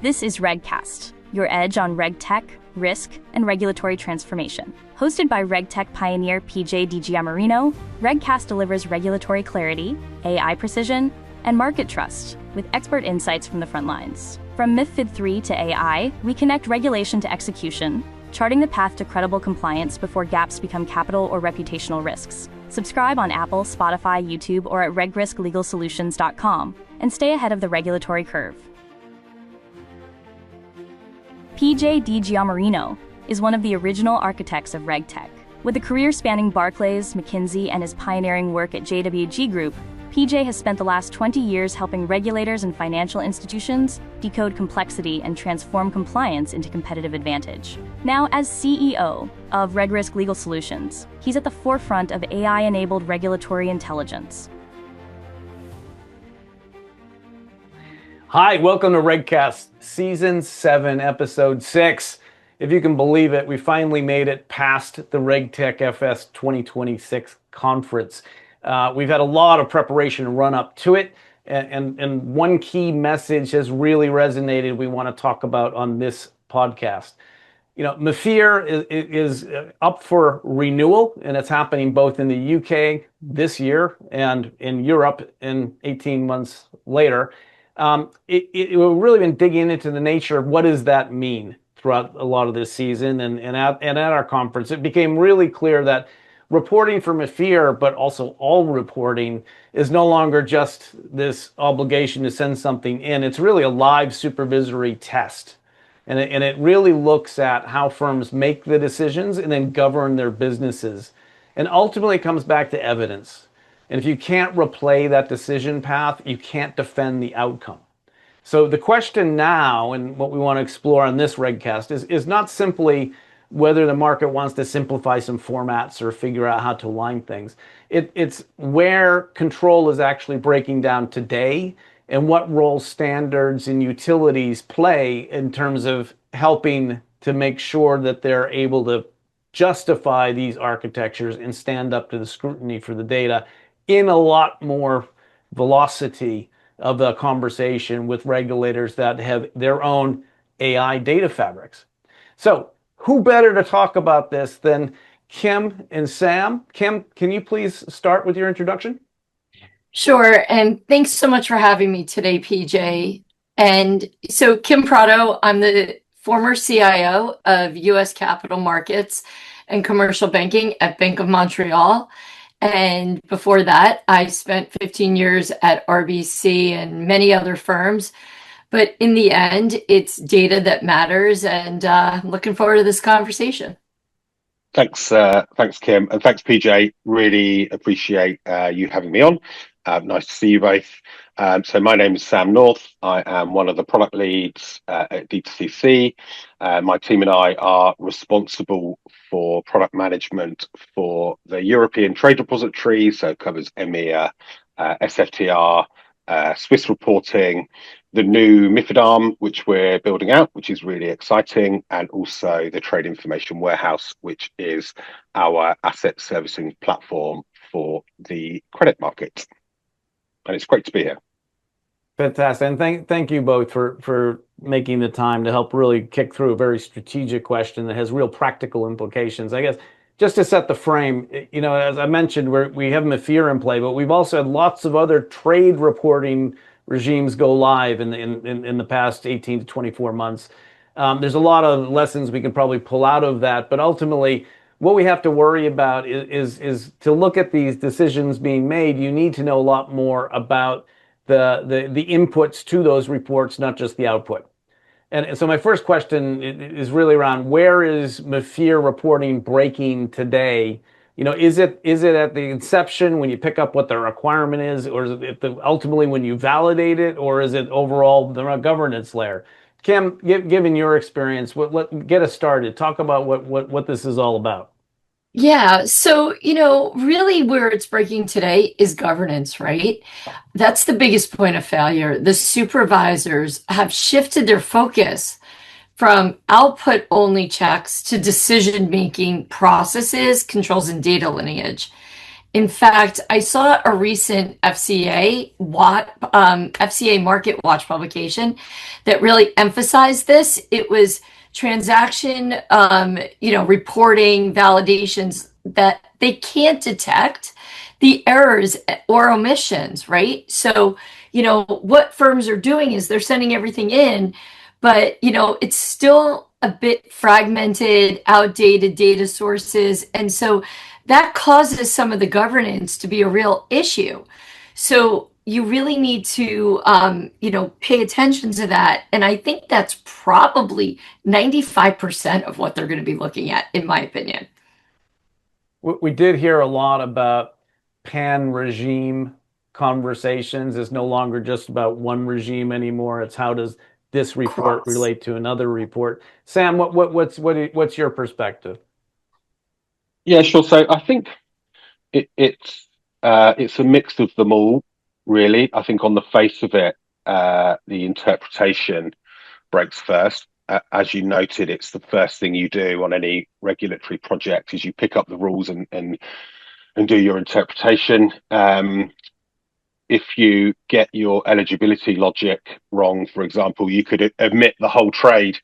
This is RegCast, your edge on RegTech, risk, and regulatory transformation. Hosted by RegTech pioneer PJ Giammarino, RegCast delivers regulatory clarity, AI precision, and market trust with expert insights from the front lines. From MiFID 3 to AI, we connect regulation to execution, charting the path to credible compliance before gaps become capital or reputational risks. Subscribe on Apple, Spotify, YouTube, or at RegRiskLegalSolutions.com and stay ahead of the regulatory curve. PJ Giammarino is one of the original architects of RegTech. With a career spanning Barclays, McKinsey, and his pioneering work at JWG Group, PJ has spent the last 20 years helping regulators and financial institutions decode complexity and transform compliance into competitive advantage. Now, as CEO of RegRisk Legal Solutions, he's at the forefront of AI-enabled regulatory intelligence. Hi, welcome to RegCast, Season 7, Episode 6. If you can believe it, we finally made it past the RegTech FS 2026 conference. We've had a lot of preparation and run up to it, and one key message has really resonated we want to talk about on this podcast. You know, MiFIR is up for renewal, and it's happening both in the UK this year and in Europe in 18 months later. We've really been digging into the nature of what does that mean throughout a lot of this season, and at our conference, it became really clear that reporting for MiFIR, but also all reporting, is no longer just this obligation to send something in. It's really a live supervisory test. And it really looks at how firms make the decisions and then govern their businesses. And ultimately it comes back to evidence. And if you can't replay that decision path, you can't defend the outcome. So the question now, and what we want to explore on this RegCast, is not simply whether the market wants to simplify some formats or figure out how to align things. It's where control is actually breaking down today and what role standards and utilities play in terms of helping to make sure that they're able to justify these architectures and stand up to the scrutiny for the data in a lot more velocity of the conversation with regulators that have their own AI data fabrics. So, who better to talk about this than Kim and Sam? Kim, can you please start with your introduction? Sure, and thanks so much for having me today, PJ. And so Kim Prado, I'm the former CIO of US Capital Markets and Commercial Banking at Bank of Montreal. And before that, I spent 15 years at RBC and many other firms. But in the end, it's data that matters, and I'm looking forward to this conversation. Thanks, Kim, and thanks, PJ. Really appreciate you having me on. Nice to see you both. So my name is Sam North. I am one of the product leads at DTCC. My team and I are responsible for product management for the European Trade Repository, so it covers EMEA, SFTR, Swiss reporting, the new MiFID arm, which we're building out, which is really exciting, and also the Trade Information Warehouse, which is our asset servicing platform for the credit market. And it's great to be here. Fantastic. And thank you both for making the time to help really kick through a very strategic question that has real practical implications. I guess just to set the frame, you know, as I mentioned, we have MiFIR in play, but we've also had lots of other trade reporting regimes go live in the past 18 to 24 months. There's a lot of lessons we can probably pull out of that, but ultimately what we have to worry about is to look at these decisions being made. You need to know a lot more about the inputs to those reports, not just the output. And so my first question is really around where is MiFIR reporting breaking today? You know, is it at the inception when you pick up what the requirement is, or is it ultimately when you validate it, or is it overall the governance layer? Kim, given your experience, get us started. Talk about what this is all about. Yeah, so, you know, really where it's breaking today is governance, right? That's the biggest point of failure. The supervisors have shifted their focus from output-only checks to decision-making processes, controls, and data lineage. In fact, I saw a recent FCA Market Watch publication that really emphasized this. It was transaction, reporting validations that they can't detect the errors or omissions, right? So, what firms are doing is they're sending everything in, but, it's still a bit fragmented, outdated data sources. And so that causes some of the governance to be a real issue. So you really need to, pay attention to that. And I think that's probably 95% of what they're going to be looking at, in my opinion. We did hear a lot about pan-regime conversations. It's no longer just about one regime anymore. It's how does this report relate to another report? Sam, what's your perspective? Yeah, sure. So I think it's a mix of them all, really. I think on the face of it, the interpretation breaks first. As you noted, it's the first thing you do on any regulatory project is you pick up the rules and do your interpretation. If you get your eligibility logic wrong, for example, you could omit the whole trade,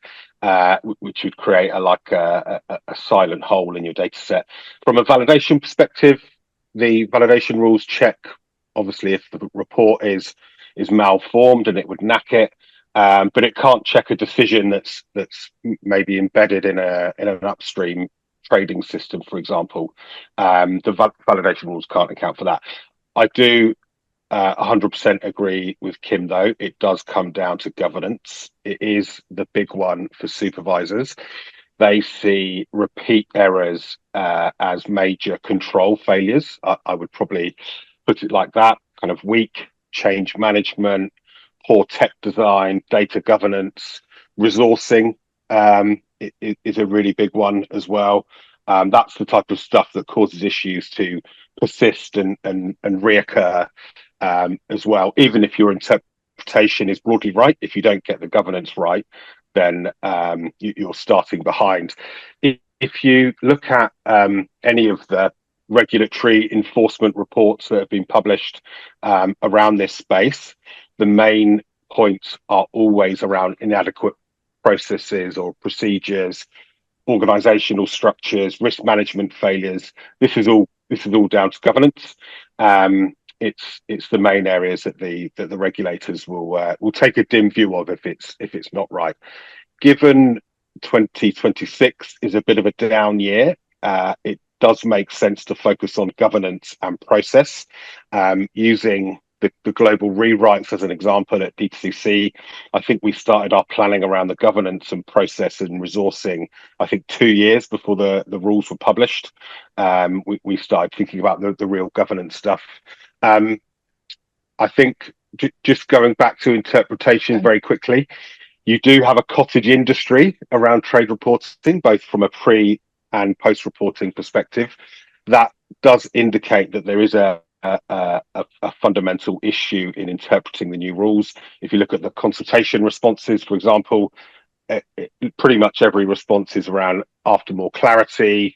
which would create a silent hole in your data set. From a validation perspective, the validation rules check, obviously, if the report is malformed, and it would knack it, but it can't check a decision that's maybe embedded in an upstream trading system, for example. The validation rules can't account for that. I do 100% agree with Kim, though. It does come down to governance. It is the big one for supervisors. They see repeat errors as major control failures. I would probably put it like that, kind of weak change management, poor tech design, data governance, resourcing is a really big one as well. That's the type of stuff that causes issues to persist and reoccur as well. Even if your interpretation is broadly right, if you don't get the governance right, then you're starting behind. If you look at any of the regulatory enforcement reports that have been published around this space, the main points are always around inadequate processes or procedures, organizational structures, risk management failures. This is all down to governance. It's the main areas that the regulators will take a dim view of if it's not right. Given 2026 is a bit of a down year, it does make sense to focus on governance and process. Using the global rewrites as an example at DTCC, I think we started our planning around the governance and process and resourcing, I think 2 years before the rules were published. We started thinking about the real governance stuff. I think just going back to interpretation very quickly, you do have a cottage industry around trade reporting, both from a pre and post reporting perspective. That does indicate that there is a fundamental issue in interpreting the new rules. If you look at the consultation responses, for example, pretty much every response is around after more clarity,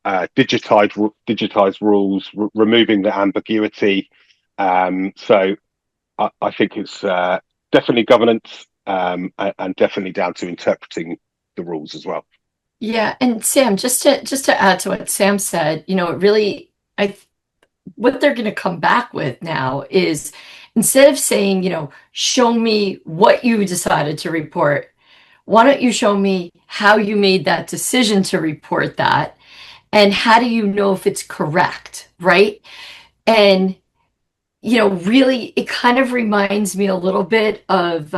digitized rules, removing the ambiguity. So I think it's definitely governance and definitely down to interpreting the rules as well. Yeah, and Sam, just to add to what Sam said, what they're going to come back with now is, instead of saying, show me what you decided to report, why don't you show me how you made that decision to report that, and how do you know if it's correct, right? And really, it kind of reminds me a little bit of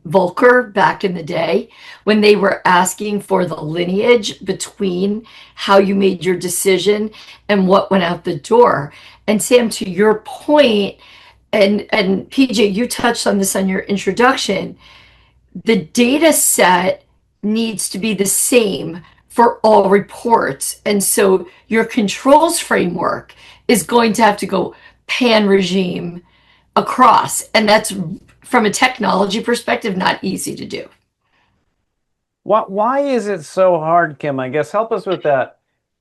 Volcker back in the day when they were asking for the lineage between how you made your decision and what went out the door. And Sam, to your point, and PJ, you touched on this on your introduction, the data set needs to be the same for all reports. And so your controls framework is going to have to go pan regime across. And that's, from a technology perspective, not easy to do. Why is it so hard, Kim? I guess help us with that.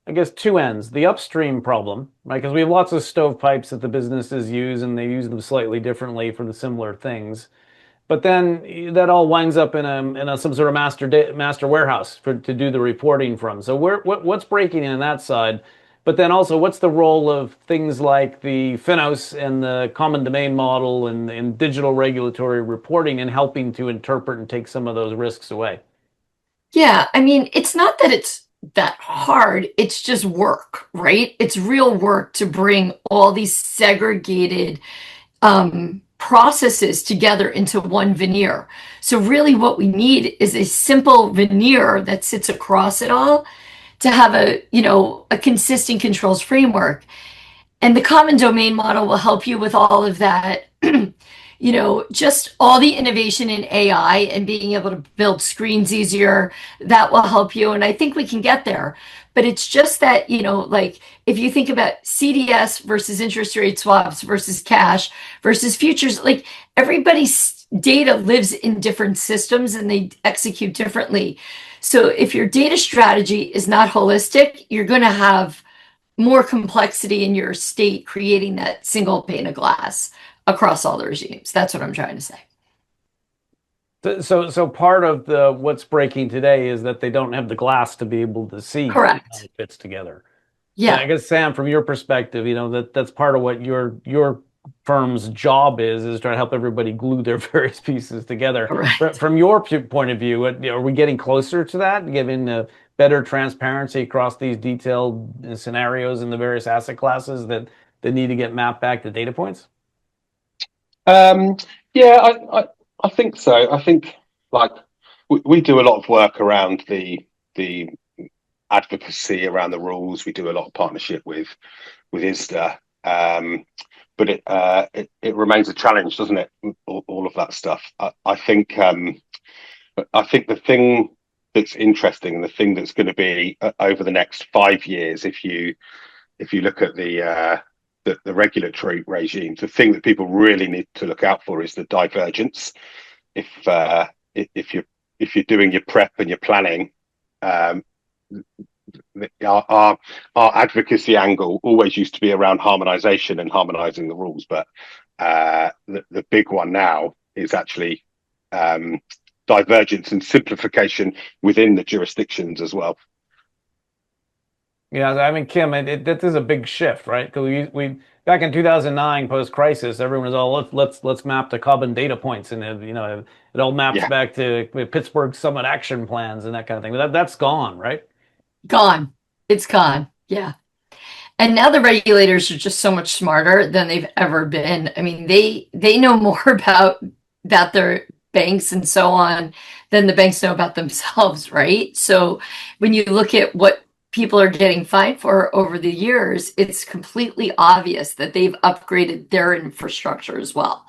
I guess, two ends. The upstream problem, right? Because we have lots of stovepipes that the businesses use, and they use them slightly differently for the similar things. But then that all winds up in a some sort of master warehouse to do the reporting from. So what's breaking in that side? But then also, what's the role of things like the Finos and the common domain model and digital regulatory reporting in helping to interpret and take some of those risks away? Yeah, I mean, it's not that it's that hard, it's just work, right? It's real work to bring all these segregated processes together into one veneer. So really what we need is a simple veneer that sits across it all to have a consistent controls framework. And the common domain model will help you with all of that. Just all the innovation in AI and being able to build screens easier, that will help you. And I think we can get there. But it's just that, like if you think about CDS versus interest rate swaps versus cash versus futures, like everybody's data lives in different systems and they execute differently. So if your data strategy is not holistic, you're going to have more complexity in your state, creating that single pane of glass across all the regimes. That's what I'm trying to say. So part of the what's breaking today is that they don't have the glass to be able to see how Correct. it fits together. Yeah. And I guess, Sam, from your perspective, that's part of what your firm's job is trying to help everybody glue their various pieces together. Correct. From your point of view, are we getting closer to that, giving better transparency across these detailed scenarios in the various asset classes that need to get mapped back to data points? Yeah, I think so. I think like we do a lot of work around the advocacy around the rules. We do a lot of partnership with ISDA, but it remains a challenge, doesn't it? All of that stuff. I think the thing that's interesting and the thing that's going to be over the next 5 years, if you look at the regulatory regimes, the thing that people really need to look out for is the divergence. If you're doing your prep and your planning, our advocacy angle always used to be around harmonisation and harmonising the rules, but the big one now is actually divergence and simplification within the jurisdictions as well. Yeah, I mean, Kim, that is a big shift, right? Because we back in 2009, post-crisis, everyone was all let's map the carbon data points, and it all maps back to Pittsburgh Summit action plans and that kind of thing. But that's gone, right? Gone. It's gone. Yeah. And now the regulators are just so much smarter than they've ever been. I mean, they know more about their banks and so on than the banks know about themselves, right? So when you look at what people are getting fined for over the years, it's completely obvious that they've upgraded their infrastructure as well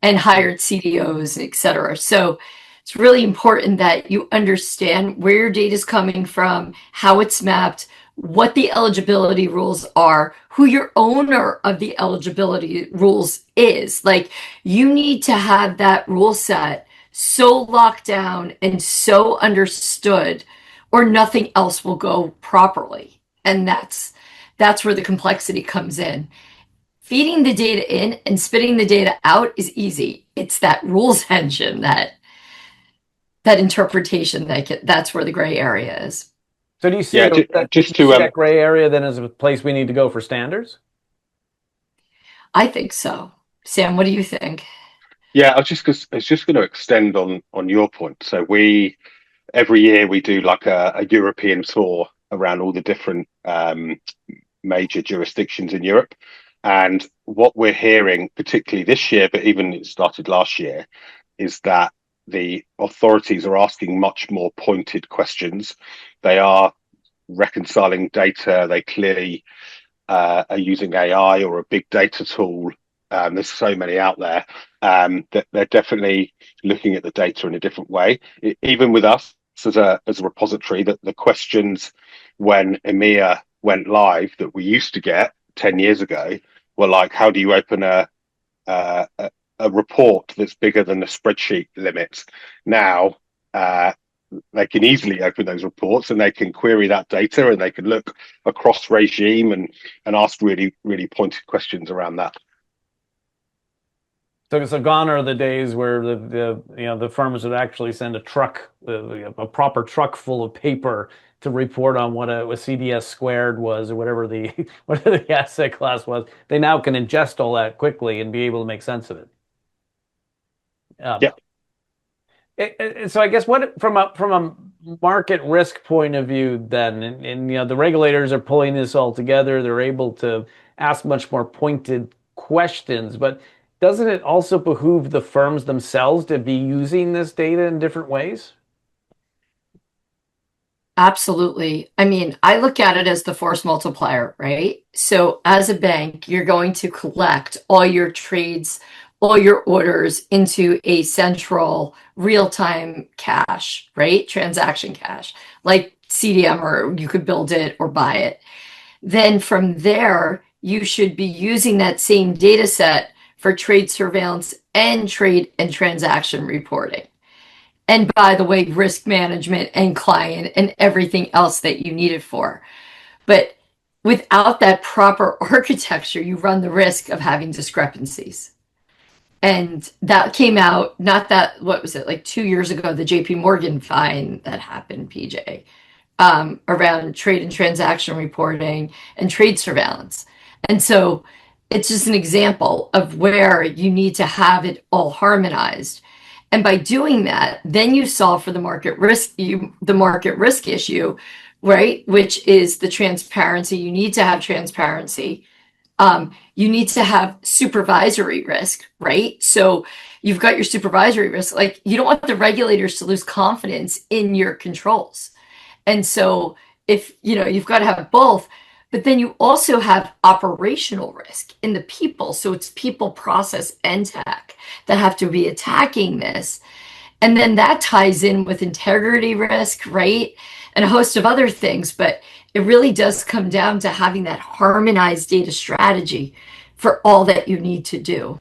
and hired CDOs, et cetera. So it's really important that you understand where your data is coming from, how it's mapped, what the eligibility rules are, who your owner of the eligibility rules is. Like, you need to have that rule set so locked down and so understood, or nothing else will go properly. And that's where the complexity comes in. Feeding the data in and spitting the data out is easy. It's that rules engine, that interpretation, that's where the gray area is. So do you see that gray area then as a place we need to go for standards? I think so. Sam, what do you think? Yeah, I was just going to extend on your point. So every year we do like a European tour around all the different major jurisdictions in Europe. And what we're hearing, particularly this year, but even it started last year, is that the authorities are asking much more pointed questions. They are reconciling data. They clearly are using AI or a big data tool. There's so many out there that they're definitely looking at the data in a different way. Even with us as a repository, that the questions when EMEA went live that we used to get 10 years ago were like, how do you open a report that's bigger than the spreadsheet limits? Now they can easily open those reports and they can query that data and they can look across regime and ask really, really pointed questions around that. So gone are the days where the firms would actually send a truck, a proper truck full of paper to report on what a CDS squared was or whatever the asset class was. They now can ingest all that quickly and be able to make sense of it. Yeah. So I guess from a market risk point of view, then, and the regulators are pulling this all together. They're able to ask much more pointed questions, but doesn't it also behoove the firms themselves to be using this data in different ways? Absolutely. I mean, I look at it as the force multiplier, right? So as a bank, you're going to collect all your trades, all your orders into a central real-time cache, right? Transaction cache, like CDM, or you could build it or buy it. Then from there, you should be using that same data set for trade surveillance and trade and transaction reporting. And by the way, risk management and client and everything else that you need it for. But without that proper architecture, you run the risk of having discrepancies. And that came out, not that, what was it, like 2 years ago, the JP Morgan fine that happened, PJ, around trade and transaction reporting and trade surveillance. And so it's just an example of where you need to have it all harmonized. And by doing that, then you solve for the market risk issue, right? Which is the transparency. You need to have transparency. You need to have supervisory risk, right? So you've got your supervisory risk. Like, you don't want the regulators to lose confidence in your controls. And so if, you've got to have both, but then you also have operational risk in the people. So it's people, process, and tech that have to be attacking this. And then that ties in with integrity risk, right? And a host of other things. But it really does come down to having that harmonized data strategy for all that you need to do.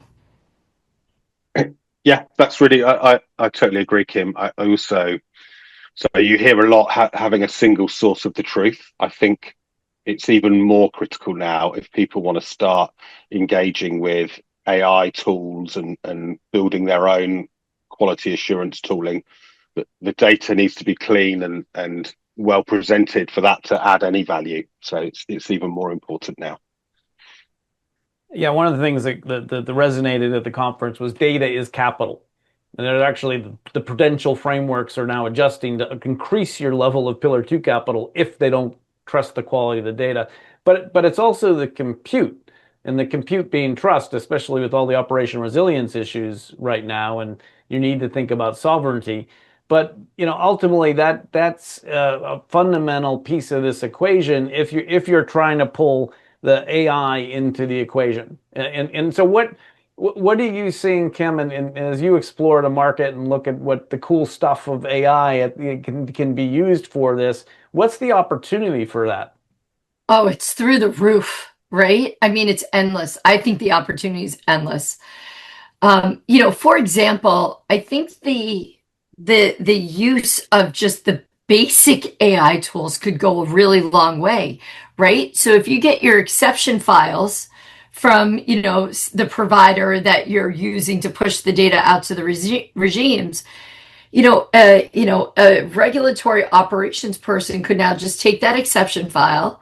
Yeah, that's really, I totally agree, Kim. I also, so you hear a lot having a single source of the truth. I think it's even more critical now if people want to start engaging with AI tools and building their own quality assurance tooling. But the data needs to be clean and well presented for that to add any value. So it's even more important now. Yeah, one of the things that resonated at the conference was data is capital. And that actually the prudential frameworks are now adjusting to increase your level of Pillar 2 capital if they don't trust the quality of the data. But it's also the compute, and the compute being trust, especially with all the operation resilience issues right now, and you need to think about sovereignty. But ultimately that's a fundamental piece of this equation if you're trying to pull the AI into the equation. And so what are you seeing, Kim, and as you explore the market and look at what the cool stuff of AI can be used for this, what's the opportunity for that? Oh, it's through the roof, right? I mean, it's endless. I think the opportunity is endless. For example, I think the use of just the basic AI tools could go a really long way, right? So if you get your exception files from, the provider that you're using to push the data out to the regimes, a regulatory operations person could now just take that exception file,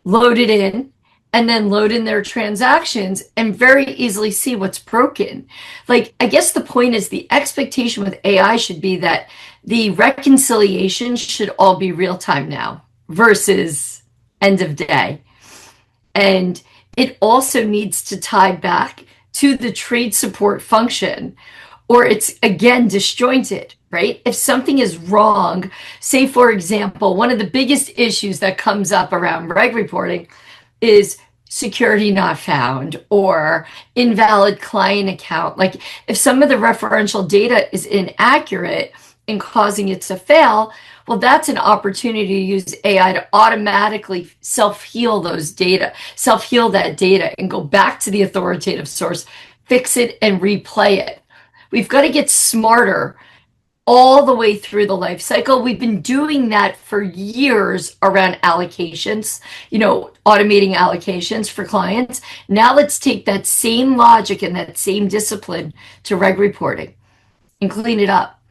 load it in, and then load in their transactions and very easily see what's broken. Like, I guess the point is the expectation with AI should be that the reconciliation should all be real time now versus end of day. And it also needs to tie back to the trade support function, or it's again disjointed, right? If something is wrong, say, for example, one of the biggest issues that comes up around reg reporting is security not found or invalid client account. Like, if some of the referential data is inaccurate and causing it to fail, well, that's an opportunity to use AI to automatically self-heal that data and go back to the authoritative source, fix it and replay it. We've got to get smarter all the way through the life cycle. We've been doing that for years around allocations, automating allocations for clients. Now let's take that same logic and that same discipline to reg reporting and clean it up.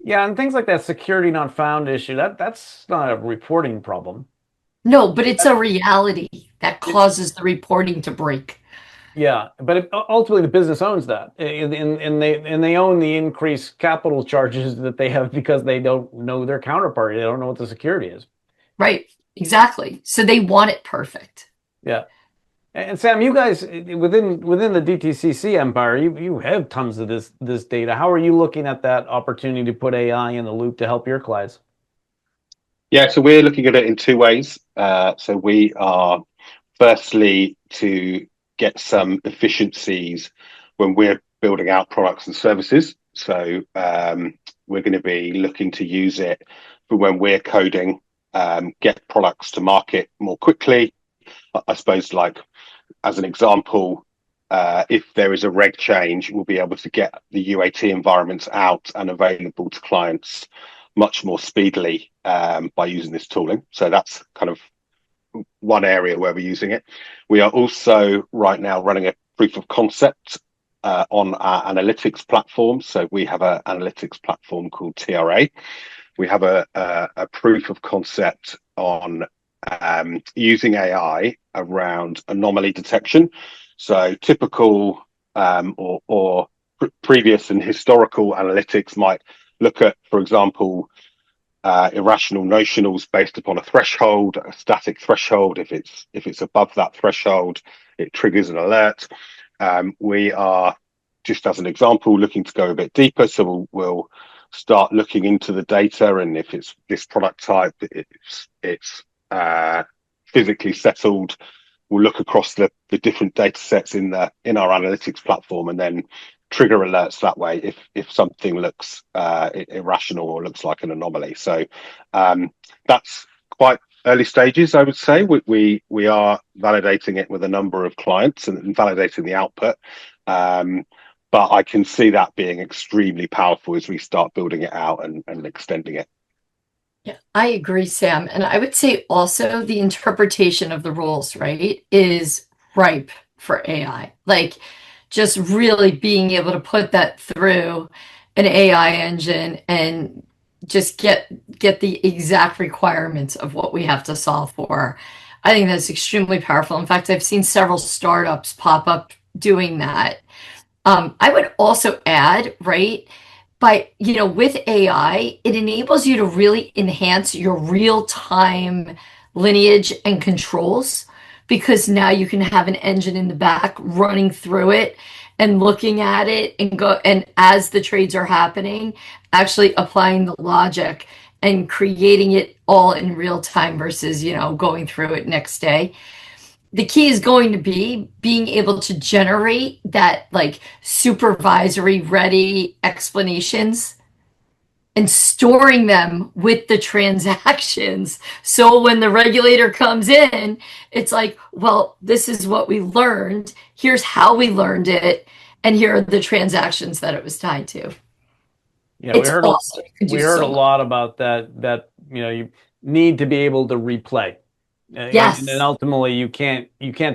Yeah, and things like that security not found issue, that's not a reporting problem. No, but it's a reality that causes the reporting to break. Yeah, but ultimately the business owns that, and they own the increased capital charges that they have because they don't know their counterparty. They don't know what the security is. Right, exactly. So they want it perfect. Yeah. And Sam, you guys within the DTCC empire, you have tons of this data. How are you looking at that opportunity to put AI in the loop to help your clients? Yeah, so we're looking at it in two ways. So we are firstly to get some efficiencies when we're building out products and services. So we're going to be looking to use it for when we're coding, get products to market more quickly. I suppose, like as an example, if there is a reg change, we'll be able to get the UAT environments out and available to clients much more speedily by using this tooling. So that's kind of one area where we're using it. We are also right now running a proof of concept on our analytics platform. So we have an analytics platform called TRA. We have a proof of concept on using AI around anomaly detection. So typical or previous and historical analytics might look at, for example, irrational notionals based upon a threshold, a static threshold. If it's above that threshold, it triggers an alert. We are, just as an example, looking to go a bit deeper. So we'll start looking into the data, and if it's this product type, it's physically settled. We'll look across the different data sets in our analytics platform, and then trigger alerts that way if something looks irrational or looks like an anomaly. So that's quite early stages, I would say. We are validating it with a number of clients and validating the output. But I can see that being extremely powerful as we start building it out and extending it. Yeah, I agree, Sam. And I would say also the interpretation of the rules, right, is ripe for AI. Like just really being able to put that through an AI engine and just get the exact requirements of what we have to solve for. I think that's extremely powerful. In fact, I've seen several startups pop up doing that. I would also add, right, with AI, it enables you to really enhance your real-time lineage and controls because now you can have an engine in the back running through it and looking at it and as the trades are happening, actually applying the logic and creating it all in real time versus, going through it next day. The key is going to be being able to generate that like supervisory ready explanations and storing them with the transactions. So when the regulator comes in, it's like, well, this is what we learned. Here's how we learned it. And here are the transactions that it was tied to. Yeah, we heard a lot about that you need to be able to replay. Yes. And ultimately, you can't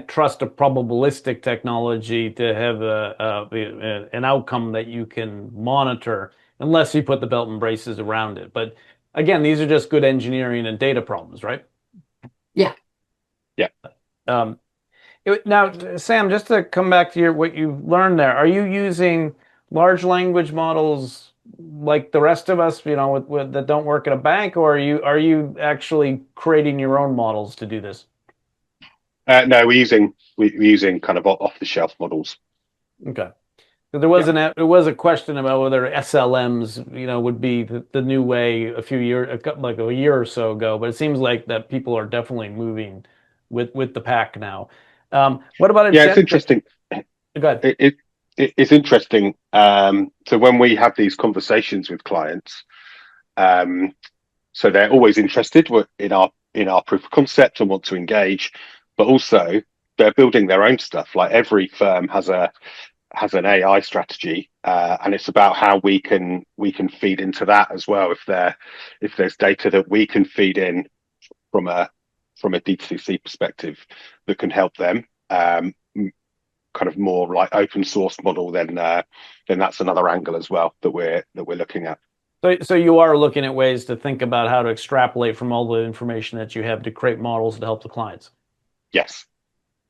trust a probabilistic technology to have an outcome that you can monitor unless you put the belt and braces around it. But again, these are just good engineering and data problems, right? Yeah. Yeah. Now, Sam, just to come back to what you've learned there, are you using large language models like the rest of us, that don't work at a bank, or are you actually creating your own models to do this? No, we're using kind of off the shelf models. Okay. So there was a question about whether SLMs, would be the new way a year or so ago, but it seems like that people are definitely moving with the pack now. What about it's interesting. Go ahead. It's interesting. So when we have these conversations with clients, so they're always interested in our proof of concept and want to engage, but also they're building their own stuff. Like every firm has has an AI strategy, and it's about how we can feed into that as well. If there's data that we can feed in from a DTCC perspective that can help them, kind of more like open source model, then that's another angle as well that we're looking at. So you are looking at ways to think about how to extrapolate from all the information that you have to create models to help the clients. Yes.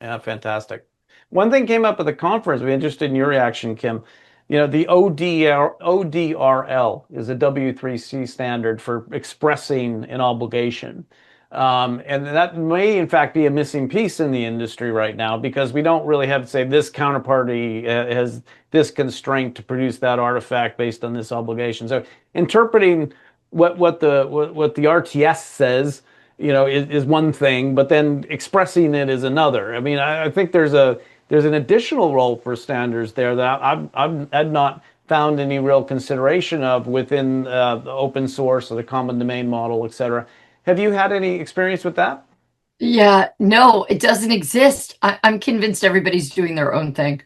Yeah, fantastic. One thing came up at the conference. I'd be interested in your reaction, Kim. You know, the ODRL is a W3C standard for expressing an obligation. And that may, in fact, be a missing piece in the industry right now, because we don't really have to say this counterparty has this constraint to produce that artifact based on this obligation. So interpreting what the RTS says, you know, is one thing, but then expressing it is another. I mean, I think there's an additional role for standards there that I've not found any real consideration of within the open source or the common domain model, et cetera. Have you had any experience with that? Yeah, no, it doesn't exist. I'm convinced everybody's doing their own thing.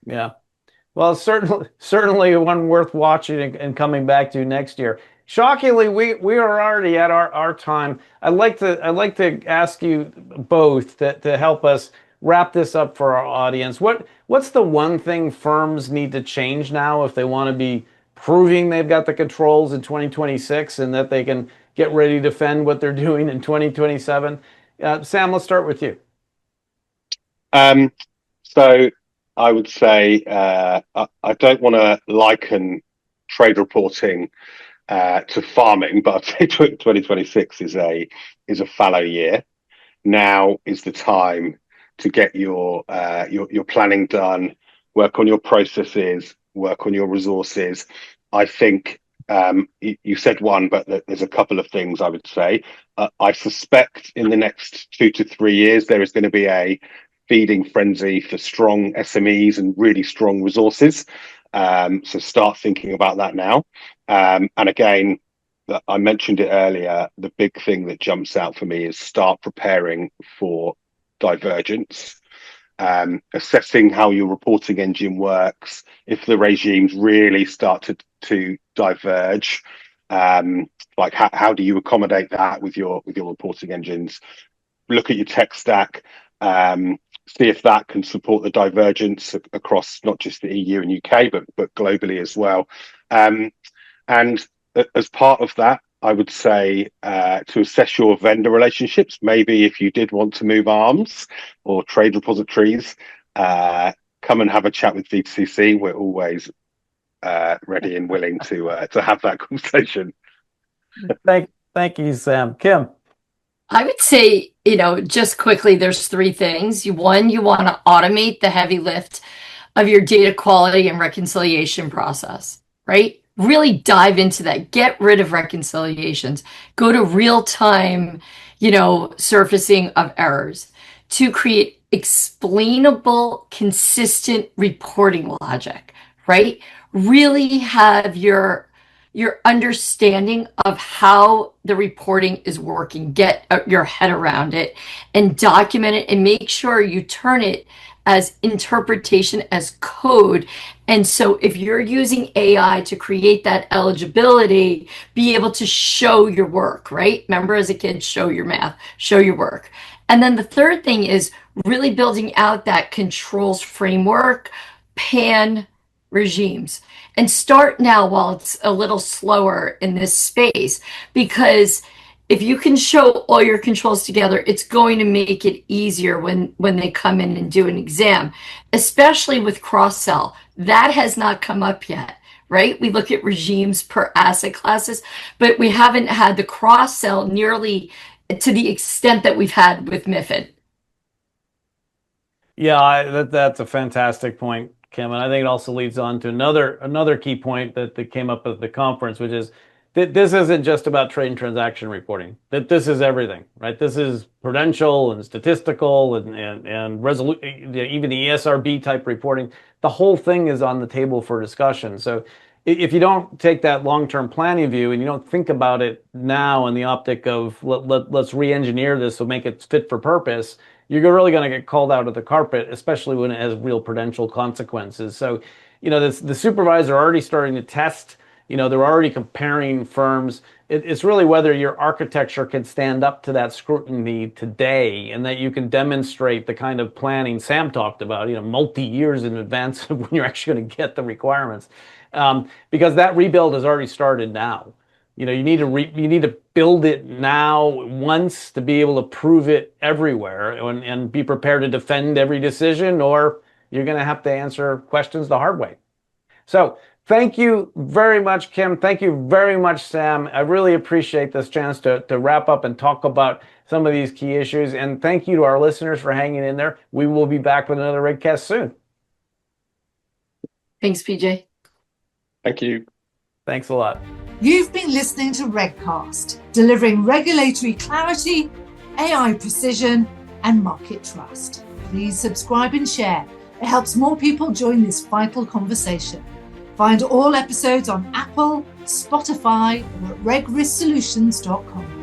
Yeah. Well, certainly one worth watching and coming back to next year. Shockingly, we are already at our time. I'd like to ask you both to help us wrap this up for our audience. What's the one thing firms need to change now if they want to be proving they've got the controls in 2026 and that they can get ready to defend what they're doing in 2027? Sam, let's start with you. So I would say I don't want to liken trade reporting to farming, but I'd say 2026 is a fallow year. Now is the time to get your planning done, work on your processes, work on your resources. I think you said one, but there's a couple of things I would say. I suspect in the next 2 to 3 years there is going to be a feeding frenzy for strong SMEs and really strong resources. So start thinking about that now. And again, I mentioned it earlier, the big thing that jumps out for me is start preparing for divergence, assessing how your reporting engine works. If the regimes really start to diverge, like how do you accommodate that with your reporting engines? Look at your tech stack, see if that can support the divergence across not just the EU and UK, but globally as well. And as part of that, I would say to assess your vendor relationships. Maybe if you did want to move arms or trade repositories, come and have a chat with DTCC. We're always ready and willing to have that conversation. Thank you, Sam. Kim? I would say, just quickly, there's 3 things. One, you want to automate the heavy lift of your data quality and reconciliation process, right? Really dive into that. Get rid of reconciliations. Go to real-time, surfacing of errors to create explainable, consistent reporting logic, right? Really have your understanding of how the reporting is working, get your head around it and document it and make sure you turn it as interpretation, as code. And so if you're using AI to create that eligibility, be able to show your work, right? Remember, as a kid, show your math, show your work. And then the third thing is really building out that controls framework, pan regimes. And start now while it's a little slower in this space, because if you can show all your controls together, it's going to make it easier when they come in and do an exam, especially with cross-sell. That has not come up yet, right? We look at regimes per asset classes, but we haven't had the cross-sell nearly to the extent that we've had with MiFID. Yeah, that's a fantastic point, Kim, and I think it also leads on to another key point that came up at the conference, which is that this isn't just about trade and transaction reporting. That this is everything, right? This is prudential and statistical and even the ESRB type reporting. The whole thing is on the table for discussion. So if you don't take that long-term planning view and you don't think about it now in the optic of let's re-engineer this so make it fit for purpose, you're really going to get called out of the carpet, especially when it has real prudential consequences. So, the supervisor are already starting to test. They're already comparing firms. It's really whether your architecture can stand up to that scrutiny today, and that you can demonstrate the kind of planning Sam talked about, multi-years in advance of when you're actually going to get the requirements. Because that rebuild has already started now. You need to build it now once to be able to prove it everywhere, and be prepared to defend every decision, or you're going to have to answer questions the hard way. So thank you very much, Kim. Thank you very much, Sam. I really appreciate this chance to wrap up and talk about some of these key issues. And thank you to our listeners for hanging in there. We will be back with another RegCast soon. Thanks, PJ. Thank you. Thanks a lot. You've been listening to RegCast, delivering regulatory clarity, AI precision, and market trust. Please subscribe and share. It helps more people join this vital conversation. Find all episodes on Apple, Spotify, or at regrissolutions.com.